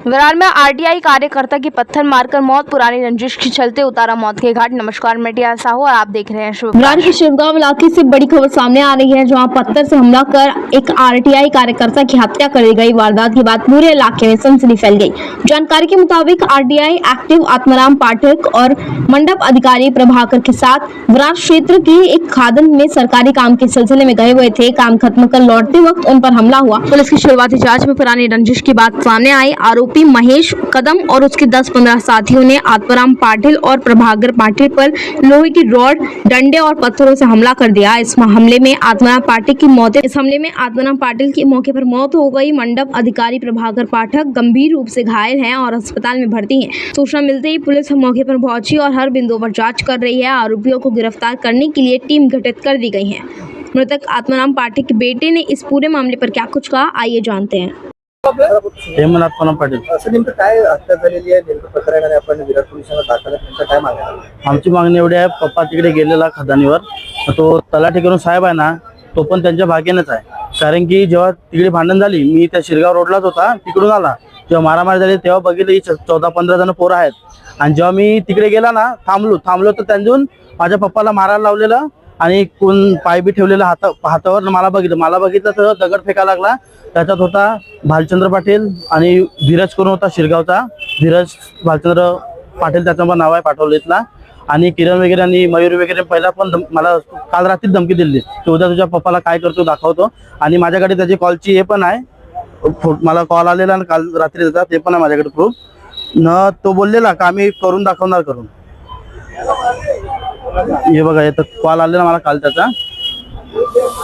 विरार में आरटीआई कार्यकर्ता की पत्थर मारकर मौत, पुरानी रंजिश के चलते उतारा मौत के घाट। नमस्कार, मैं टिया साहू और आप देख रहे हैं शुभ। विरार के शिवगांव इलाके से बड़ी खबर सामने आ रही है, जहां पत्थर से हमला कर एक आरटीआई कार्यकर्ता की हत्या कर दी गई। वारदात के बाद पूरे इलाके में सनसनी फैल गई। जानकारी के मुताबिक आरटीआई एक्टिव आत्माराम पाठक और मंडप अधिकारी प्रभाकर के साथ विरार क्षेत्र की एक खादन में सरकारी काम के सिलसिले में गए हुए थे। काम खत्म कर लौटते वक्त उन पर हमला हुआ। पुलिस की शुरुआती जांच में पुरानी रंजिश की बात सामने आई। आरोपी महेश कदम और उसके 10-15 साथियों ने आत्माराम पाटिल और प्रभाकर पाटिल पर लोहे की रॉड, डंडे और पत्थरों से हमला कर दिया। इस हमले में आत्माराम पाटिल की मौके पर मौत हो गई। मंडप अधिकारी प्रभाकर पाठक गंभीर रूप से घायल हैं और अस्पताल में भर्ती हैं। सूचना मिलते ही पुलिस मौके पर पहुंची और हर बिंदु पर जांच कर रही है। आरोपियों को गिरफ्तार करने के लिए टीम गठित कर दी गई है। मृतक आत्माराम पाटिल के बेटे ने इस पूरे मामले पर क्या कुछ कहा, आइए जानते हैं। हेमंत आत्माराम पाटील। असं नेमकं काय हत्या झालेली आहे, नेमकं पत्रकाराने आपण विरार पोलिसांना दाखल नेमकं काय मागणी? आमची मागणी एवढी आहे, पप्पा तिकडे गेलेला खदानीवर, तो तलाठी करून साहेब आहे ना, तो पण त्यांच्या भाग्यानेच आहे. कारण की जेव्हा तिकडे भांडण झाली, मी त्या शिरगाव रोडलाच होता, तिकडून आला, जेव्हा मारामारी झाली तेव्हा बघितलं ही 14-15 जण पोरं आहेत. आणि जेव्हा मी तिकडे गेला ना, थांबलो तर त्यांजून माझ्या पप्पाला मारायला लावलेलं आणि कोण पाय बी ठेवलेला हातावर. मला बघितलं तर दगड फेकायला लागला. त्याच्यात होता भालचंद्र पाटील आणि धीरज करून होता शिरगावचा, धीरज भालचंद्र पाटील त्याचं पण नाव आहे पाठवलेतला. आणि किरण वगैरे आणि मयूर वगैरे पहिला पण मला काल रात्री धमकी दिली की उद्या तुझ्या पप्पाला काय करतो दाखवतो. आणि माझ्याकडे त्याची कॉलची हे पण आहे, मला कॉल आलेला आणि काल रात्री त्याचा ते पण आहे माझ्याकडे प्रूफ न. तो बोललेला का आम्ही करून दाखवणार करून. हे बघा, येतं कॉल आलेला मला काल त्याचा,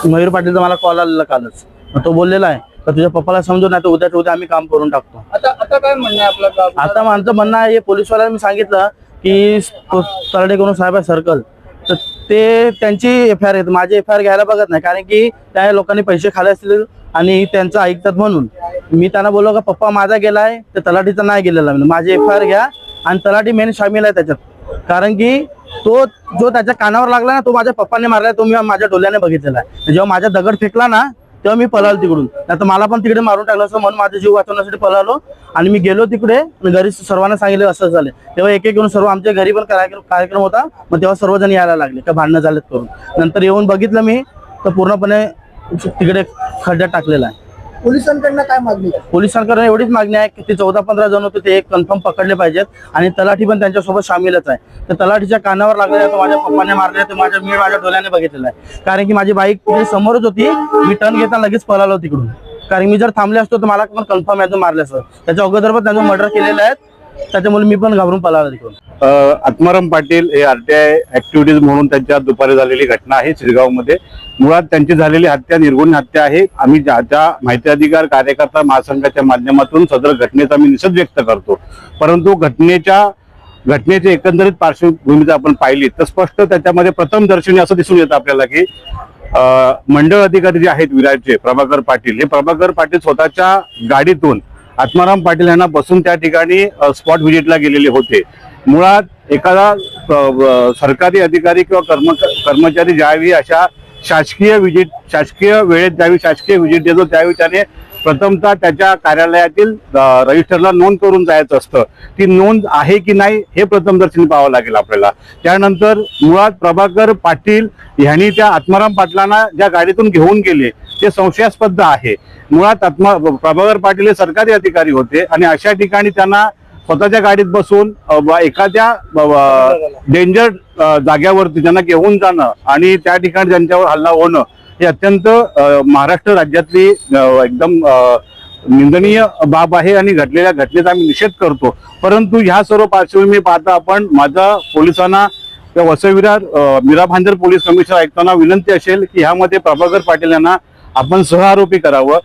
मयूर पाटीलचा मला कॉल आलेला कालच. तो बोललेला आहे तर तुझ्या पप्पाला समजून, नाही तर उद्या आम्ही काम करून टाकतो. आता काय म्हणणं आहे आपलं? आता माझं म्हणणं आहे, पोलीसवाल्यांनी मी सांगितलं की तलाठी करून साहेब आहे सर्कल, तर ते त्यांची FIR आहे, माझी FIR घ्यायला बघत नाही. कारण की त्या लोकांनी पैसे खाले असतील आणि त्यांचं ऐकतात म्हणून. मी त्यांना बोललो का पप्पा माझा गेलाय, तर तलाठीचा नाही गेलेला. माझी FIR घ्या आणि तलाठी मेन सामील आहे त्याच्यात. कारण की तो जो त्याच्या कानावर लागला ना, तो माझ्या पप्पाने मारलाय, तो मी माझ्या डोळ्याने बघितलेला आहे. जेव्हा माझ्या दगड फेकला ना, तेव्हा मी पळालो तिकडून, नाही तर मला पण तिकडे मारून टाकलं असं म्हणून माझा जीव वाचवण्यासाठी पळालो. आणि मी गेलो तिकडे, घरी सर्वांना सांगितलं असं झालं. तेव्हा एक येऊन सर्व, आमच्या घरी पण कार्यक्रम होता, मग तेव्हा सर्वजण यायला लागले का भांडणं झालेत करून. नंतर येऊन बघितलं मी तर पूर्णपणे तिकडे खड्ड्यात टाकलेला आहे. पोलिसांकडनं काय मागणी? पोलिसांकडे एवढीच मागणी आहे की ते 14-15 जण होते, ते कन्फर्म पकडले पाहिजेत. आणि तलाठी पण त्यांच्यासोबत सामीलच आहे. तर तलाठीच्या कानावर लागलेला आहे, तो माझ्या पप्पाने मारले, तर मी माझ्या डोळ्याने बघितलेला आहे. कारण की माझी बाईक तिथे समोरच होती, मी टर्न घेताना लगेच पळालो तिकडून. कारण मी जर थांबले असतो तर मला पण कन्फर्म आहे तो मारले असतं. त्याच्या अगोदर पण त्यांचं मर्डर केलेलं आहे, त्याच्यामुळे मी पण घाबरून पळालो तिकडून. आत्माराम पाटील हे आरटीआय ऍक्टिव्हिटीज म्हणून त्यांच्या दुपारी झालेली घटना आहे शिरगावमध्ये. मुळात त्यांची झालेली हत्या निर्गुण हत्या आहे. आम्ही ज्या माहिती अधिकार कार्यकर्ता महासंघाच्या माध्यमातून सदर घटनेचा आम्ही निषेध व्यक्त करतो. परंतु घटनेचे एकंदरीत पार्श्वभूमी जर आपण पाहिली तर स्पष्ट त्याच्यामध्ये प्रथम दर्शनी असं दिसून येतं आपल्याला की मंडळ अधिकारी जे आहेत विरारचे प्रभाकर पाटील, हे प्रभाकर पाटील स्वतःच्या गाडीतून आत्माराम पाटील यांना बसून त्या ठिकाणी स्पॉट व्हिजिटला गेलेले होते. मुळात एखादा सरकारी अधिकारी किंवा कर्मचारी ज्यावेळी अशा शासकीय वेळेत ज्यावेळी शासकीय व्हिजिट देतो त्यावेळी त्याने प्रथमतः त्याच्या कार्यालयातील रजिस्टरला नोंद करून जायचं असतं. ती नोंद आहे की नाही हे प्रथमदर्शनी पाहावं लागेल आपल्याला. त्यानंतर मुळात प्रभाकर पाटील यांनी त्या आत्माराम पाटलांना ज्या गाडीतून घेऊन गेले ते संशयास्पद आहे. मुळात प्रभाकर पाटील हे सरकारी अधिकारी होते आणि अशा ठिकाणी त्यांना स्वतःच्या गाडीत बसून एखाद्या डेंजर जाग्यावरती त्यांना घेऊन जाणं आणि त्या ठिकाणी त्यांच्यावर हल्ला होणं हे अत्यंत महाराष्ट्र राज्यातली एकदम निंदनीय बाब आहे आणि घडलेल्या घटनेचा आम्ही निषेध करतो. परंतु ह्या सर्व पार्श्वभूमी पाहता आपण माझा पोलिसांना वसई-विरार मीरा भांजर पोलीस कमिशनर आयुक्तांना विनंती असेल की ह्यामध्ये प्रभाकर पाटील यांना आपण सहआरोपी करावं.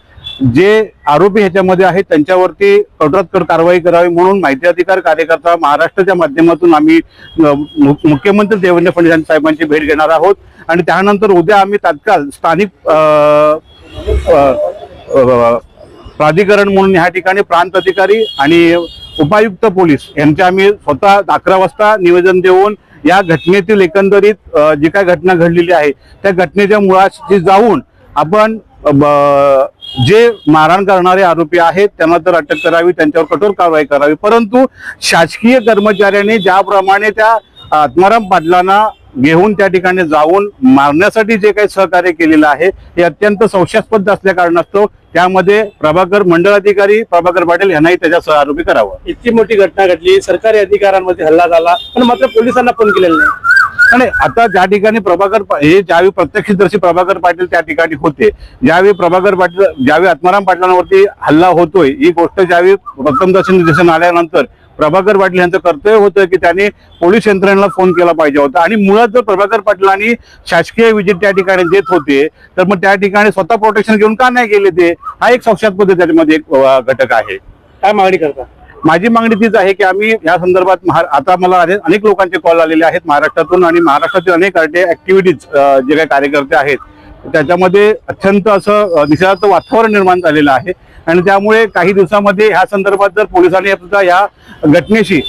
जे आरोपी ह्याच्यामध्ये आहेत त्यांच्यावरती कठोरात कारवाई करावी म्हणून माहिती अधिकार कार्यकर्ता महाराष्ट्राच्या माध्यमातून आम्ही मुख्यमंत्री देवेंद्र फडणवीस साहेबांची भेट घेणार आहोत. आणि त्यानंतर उद्या आम्ही तात्काळ स्थानिक प्राधिकरण म्हणून ह्या ठिकाणी प्रांत अधिकारी आणि उपायुक्त पोलीस यांचे आम्ही स्वतः 11 वाजता निवेदन देऊन या घटनेतील एकंदरीत जी काय घटना घडलेली आहे त्या घटनेच्या मुळाशी जाऊन आपण जे मारहाण करणारे आरोपी आहेत त्यांना तर अटक करावी, त्यांच्यावर कठोर कारवाई करावी, परंतु शासकीय कर्मचाऱ्यांनी ज्याप्रमाणे त्या आत्माराम पाटलांना घेऊन त्या ठिकाणी जाऊन मारण्यासाठी जे काही सहकार्य केलेलं आहे हे अत्यंत संशयास्पद असल्या कारणास्तव त्यामध्ये मंडळ अधिकारी प्रभाकर पाटील यांनाही त्याच्या आरोपी करावं. इतकी मोठी घटना घडली, सरकारी अधिकाऱ्यांमध्ये हल्ला झाला, पण मात्र पोलिसांना फोन केलेला नाही. आणि आता ज्या ठिकाणी हे ज्यावेळी प्रत्यक्षदर्शी प्रभाकर पाटील त्या ठिकाणी होते, ज्यावेळी आत्माराम पाटलांवरती हल्ला होतोय ही गोष्ट ज्यावेळी प्रथमदर्शी निदर्शन आल्यानंतर प्रभाकर पाटील यांचं कर्तव्य होतं की त्यांनी पोलीस यंत्रणेला फोन केला पाहिजे होता. आणि मुळात जर प्रभाकर पाटलांनी शासकीय विजिट त्या ठिकाणी देत होते तर मग त्या ठिकाणी स्वतः प्रोटेक्शन घेऊन का नाही गेले ते, हा एक संशयास्पद त्याच्यामध्ये एक घटक आहे. काय मागणी करता? माझी मागणी तीच आहे की आम्ही या संदर्भात आता मला अनेक लोकांचे कॉल आलेले आहेत महाराष्ट्रातून, आणि महाराष्ट्रातील अनेक आरटीआय ऍक्टिव्हिटीज जे काही कार्यकर्ते आहेत त्याच्यामध्ये अत्यंत असं निषेधाचं वातावरण निर्माण झालेलं आहे. आणि त्यामुळे काही दिवसामध्ये ह्या संदर्भात जर पोलिसांनी सुद्धा या घटनेशी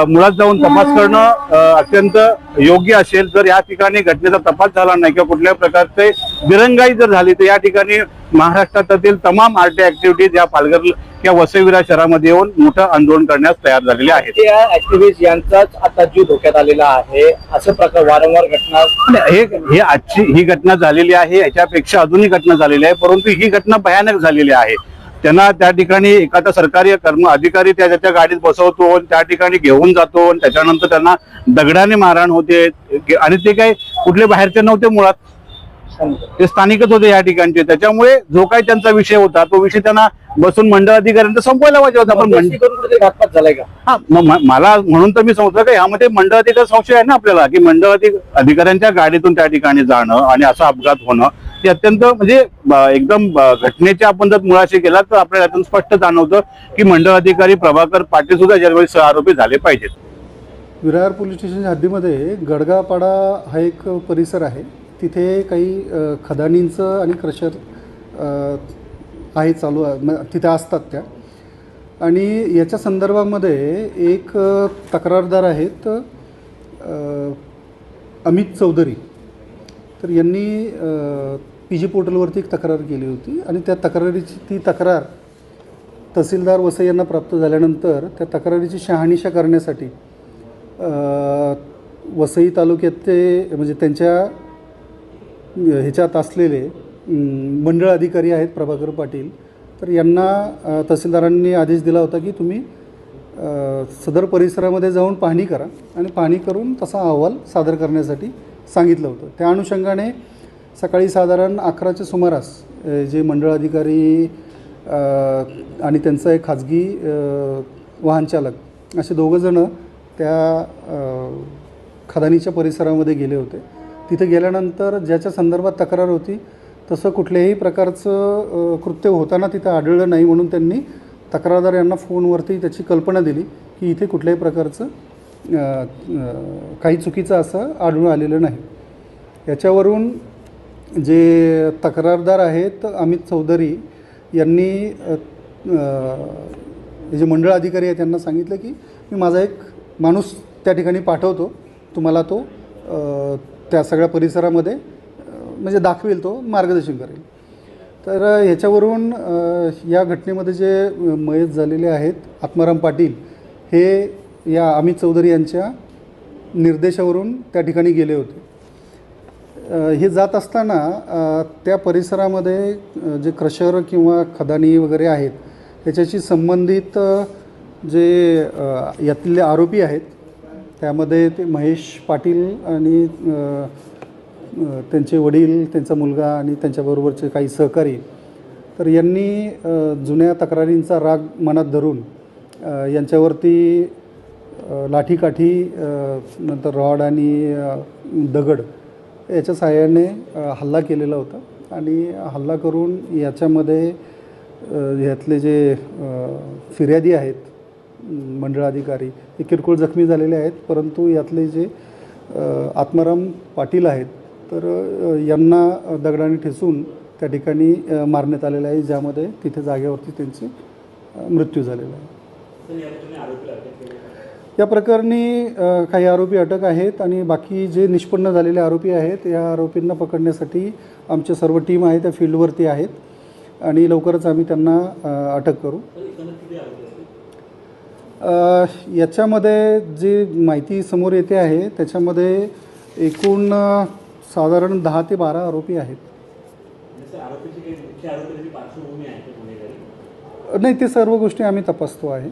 मुळात जाऊन तपास करणं अत्यंत योग्य असेल. जर या ठिकाणी घटनेचा तपास झाला नाही किंवा कुठल्याही प्रकारचे दिरंगाई जर झाली तर या ठिकाणी महाराष्ट्रातील तमाम आरटीआय ऍक्टिव्हिटीज या पालघर किंवा वसई विरार शहरामध्ये येऊन मोठं आंदोलन करण्यास तयार झालेले आहेत. ऍक्टिव्हिस्ट यांचाच आता जीव धोक्यात आलेला आहे, असं प्रकार वारंवार घटना हे आजची ही घटना झालेली आहे, याच्यापेक्षा अजूनही घटना झालेली आहे, परंतु ही घटना भयानक झालेली आहे. त्यांना त्या ठिकाणी एखादा सरकारी अधिकारी त्याच्या गाडीत बसवतो, त्या ठिकाणी घेऊन जातो, त्याच्यानंतर त्यांना दगडाने मारहाण होते. आणि ते काही कुठले बाहेरचे नव्हते, मुळात ते स्थानिकच होते या ठिकाणचे. त्याच्यामुळे जो काही त्यांचा विषय होता तो विषय त्यांना बसून मंडळ अधिकाऱ्यांना संपवायला पाहिजे होता. पण घातपात झालाय का? हा, मला म्हणून तर मी सांगतो का यामध्ये मंडळ अधिकारी संशय आहे ना आपल्याला, की मंडळ अधिकाऱ्यांच्या गाडीतून त्या ठिकाणी जाणं आणि असा अपघात होणं हे अत्यंत म्हणजे एकदम घटनेच्या आपण जर मुळाशी गेला तर आपल्याला यातून स्पष्ट जाणवतं की मंडळ अधिकारी प्रभाकर पाटील सुद्धा यावेळी सहआरोपी झाले पाहिजेत. विरार पोलीस स्टेशनच्या हद्दीमध्ये गडगापाडा हा एक परिसर आहे. तिथे काही खदानींचं आणि क्रशर आहे चालू तिथे असतात त्या. आणि याच्या संदर्भामध्ये एक तक्रारदार आहेत अमित चौधरी, तर यांनी PG पोर्टलवरती एक तक्रार केली होती. आणि त्या ती तक्रार तहसीलदार वसई यांना प्राप्त झाल्यानंतर त्या तक्रारीची शहानिशा करण्यासाठी वसई तालुक्याचे म्हणजे त्यांच्या ह्याच्यात असलेले मंडळ अधिकारी आहेत प्रभाकर पाटील, तर यांना तहसीलदारांनी आदेश दिला होता की तुम्ही सदर परिसरामध्ये जाऊन पाहणी करा आणि पाहणी करून तसा अहवाल सादर करण्यासाठी सांगितलं होतं. त्या अनुषंगाने सकाळी साधारण 11च्या सुमारास जे मंडळ अधिकारी आणि त्यांचा एक खाजगी वाहनचालक असे दोघंजणं त्या खदानीच्या परिसरामध्ये गेले होते. तिथे गेल्यानंतर ज्याच्या संदर्भात तक्रार होती तसं कुठल्याही प्रकारचं कृत्य होताना तिथं आढळलं नाही, म्हणून त्यांनी तक्रारदार यांना फोनवरती त्याची कल्पना दिली की इथे कुठल्याही प्रकारचं काही चुकीचं असं आढळून आलेलं नाही. याच्यावरून जे तक्रारदार आहेत अमित चौधरी यांनी जे मंडळ अधिकारी आहेत त्यांना सांगितलं की मी माझा एक माणूस त्या ठिकाणी पाठवतो, तुम्हाला तो त्या सगळ्या परिसरामध्ये म्हणजे दाखवेल, तो मार्गदर्शन करेल. तर ह्याच्यावरून या घटनेमध्ये जे मयत झालेले आहेत आत्माराम पाटील हे या अमित चौधरी यांच्या निर्देशावरून त्या ठिकाणी गेले होते. हे जात असताना त्या परिसरामध्ये जे क्रशर किंवा खदानी वगैरे आहेत त्याच्याशी संबंधित जे यातले आरोपी आहेत त्यामध्ये ते महेश पाटील आणि त्यांचे वडील, त्यांचा मुलगा आणि त्यांच्याबरोबरचे काही सहकारी, तर यांनी जुन्या तक्रारींचा राग मनात धरून यांच्यावरती लाठीकाठी नंतर रॉड आणि दगड याच्या सहाय्याने हल्ला केलेला होता. आणि हल्ला करून याच्यामध्ये यातले जे फिर्यादी आहेत मंडळ अधिकारी हे किरकोळ जखमी झालेले आहेत, परंतु यातले जे आत्माराम पाटील आहेत तर यांना दगडाने ठेचून त्या ठिकाणी मारण्यात आलेलं आहे, ज्यामध्ये तिथे जागेवरती त्यांचे मृत्यू झालेला आहे. या प्रकरणी काही आरोपी अटक आहेत आणि बाकी जे निष्पन्न झालेले आरोपी आहेत या आरोपींना पकडण्यासाठी आमच्या सर्व टीम आहे त्या फील्डवरती आहेत आणि लवकरच आम्ही त्यांना अटक करू. याच्यामध्ये जी माहिती समोर येते आहे त्याच्यामध्ये एकूण साधारण 10 ते 12 आरोपी आहेत. नाही, ते सर्व गोष्टी आम्ही तपासतो आहे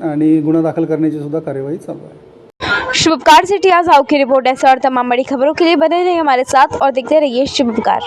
आणि गुन्हा दाखल करण्याची सुद्धा कार्यवाही चालू आहे. शुभकार सिटी आज हाउ की रिपोर्ट ऐसे और तमाम बड़ी खबरों के लिए बने रहिए हमारे साथ और देखते रहिए शुभकार.